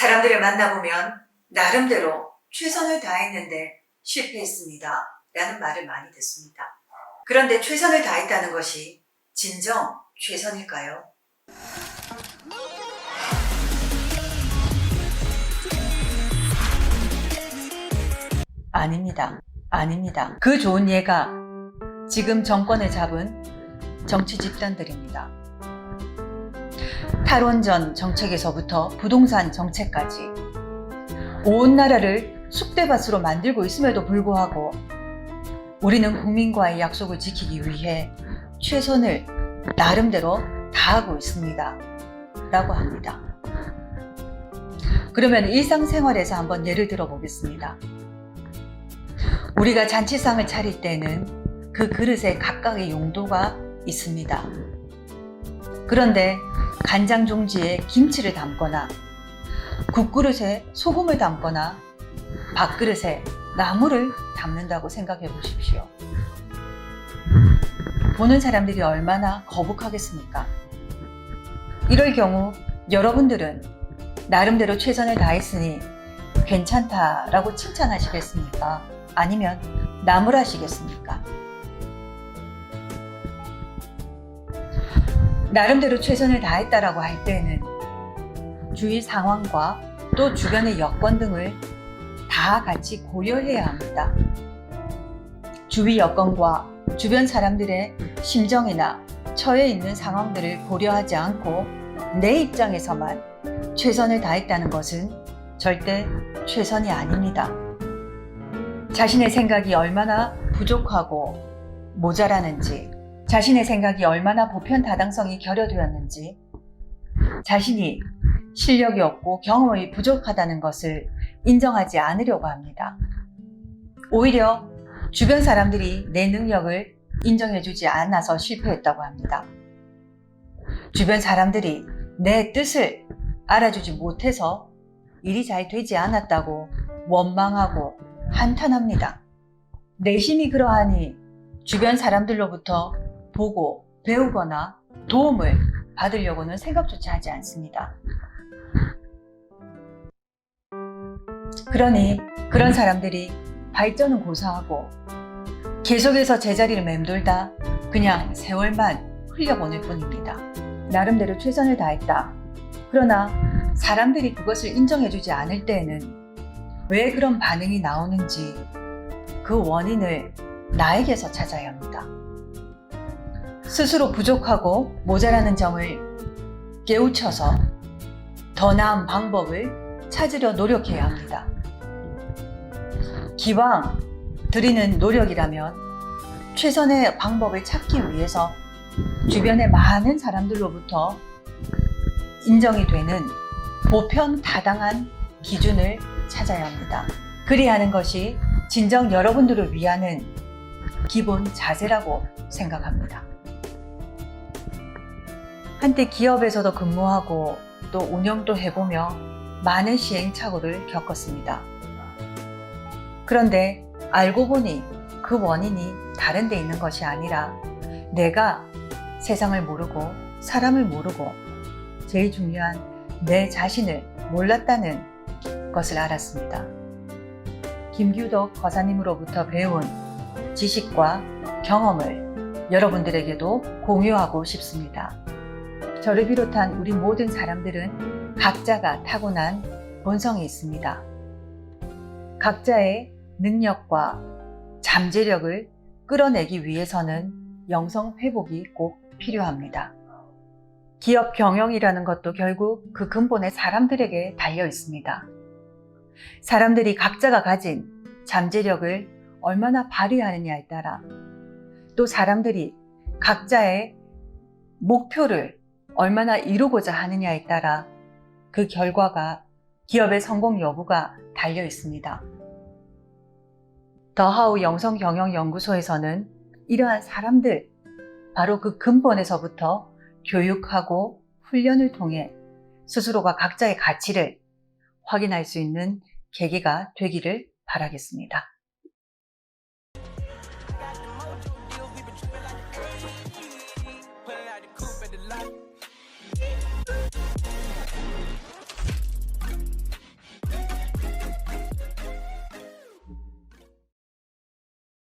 사람들을 만나보면 나름대로 최선을 다했는데 실패했습니다 라는 말을 많이 듣습니다. 그런데 최선을 다했다는 것이 진정 최선일까요? 아닙니다. 그 좋은 예가 지금 정권을 잡은 정치 집단들입니다. 탈원전 정책에서부터 부동산 정책까지 온 나라를 쑥대밭으로 만들고 있음에도 불구하고 우리는 국민과의 약속을 지키기 위해 최선을 나름대로 다하고 있습니다 라고 합니다. 그러면 일상생활에서 한번 예를 들어 보겠습니다. 우리가 잔치상을 차릴 때는 그 그릇에 각각의 용도가 있습니다. 그런데 간장 종지에 김치를 담거나 국그릇에 소금을 담거나 밥그릇에 나물을 담는다고 생각해 보십시오. 보는 사람들이 얼마나 거북하겠습니까? 이럴 경우 여러분들은 나름대로 최선을 다했으니 괜찮다라고 칭찬하시겠습니까? 아니면 나무라시겠습니까? 나름대로 최선을 다했다라고 할 때는 주위 상황과 또 주변의 여건 등을 다 같이 고려해야 합니다. 주위 여건과 주변 사람들의 심정이나 처해 있는 상황들을 고려하지 않고 내 입장에서만 최선을 다했다는 것은 절대 최선이 아닙니다. 자신의 생각이 얼마나 부족하고 모자라는지, 자신의 생각이 얼마나 보편다당성이 결여되었는지, 자신이 실력이 없고 경험이 부족하다는 것을 인정하지 않으려고 합니다. 오히려 주변 사람들이 내 능력을 인정해주지 않아서 실패했다고 합니다. 주변 사람들이 내 뜻을 알아주지 못해서 일이 잘 되지 않았다고 원망하고 한탄합니다. 내심이 그러하니 주변 사람들로부터 보고 배우거나 도움을 받으려고는 생각조차 하지 않습니다. 그러니 그런 사람들이 발전은 고사하고 계속해서 제자리를 맴돌다 그냥 세월만 흘려보낼 뿐입니다. 나름대로 최선을 다했다. 그러나 사람들이 그것을 인정해주지 않을 때에는 왜 그런 반응이 나오는지 그 원인을 나에게서 찾아야 합니다. 스스로 부족하고 모자라는 점을 깨우쳐서 더 나은 방법을 찾으려 노력해야 합니다. 기왕 드리는 노력이라면 최선의 방법을 찾기 위해서 주변의 많은 사람들로부터 인정이 되는 보편다당한 기준을 찾아야 합니다. 그리야 하는 것이 진정 여러분들을 위하는 기본 자세라고 생각합니다. 한때 기업에서도 근무하고 또 운영도 해보며 많은 시행착오를 겪었습니다. 그런데 알고 보니 그 원인이 다른 데 있는 것이 아니라 내가 세상을 모르고 사람을 모르고 제일 중요한 내 자신을 몰랐다는 것을 알았습니다. 김규덕 거사님으로부터 배운 지식과 경험을 여러분들에게도 공유하고 싶습니다. 저를 비롯한 우리 모든 사람들은 각자가 타고난 본성이 있습니다. 각자의 능력과 잠재력을 끌어내기 위해서는 영성 회복이 꼭 필요합니다. 기업 경영이라는 것도 결국 그 근본에 사람들에게 달려 있습니다. 사람들이 각자가 가진 잠재력을 얼마나 발휘하느냐에 따라 또 사람들이 각자의 목표를 얼마나 이루고자 하느냐에 따라 그 결과가 기업의 성공 여부가 달려 있습니다. 더하우 영성경영연구소에서는 이러한 사람들, 바로 그 근본에서부터 교육하고 훈련을 통해 스스로가 각자의 가치를 확인할 수 있는 계기가 되기를 바라겠습니다.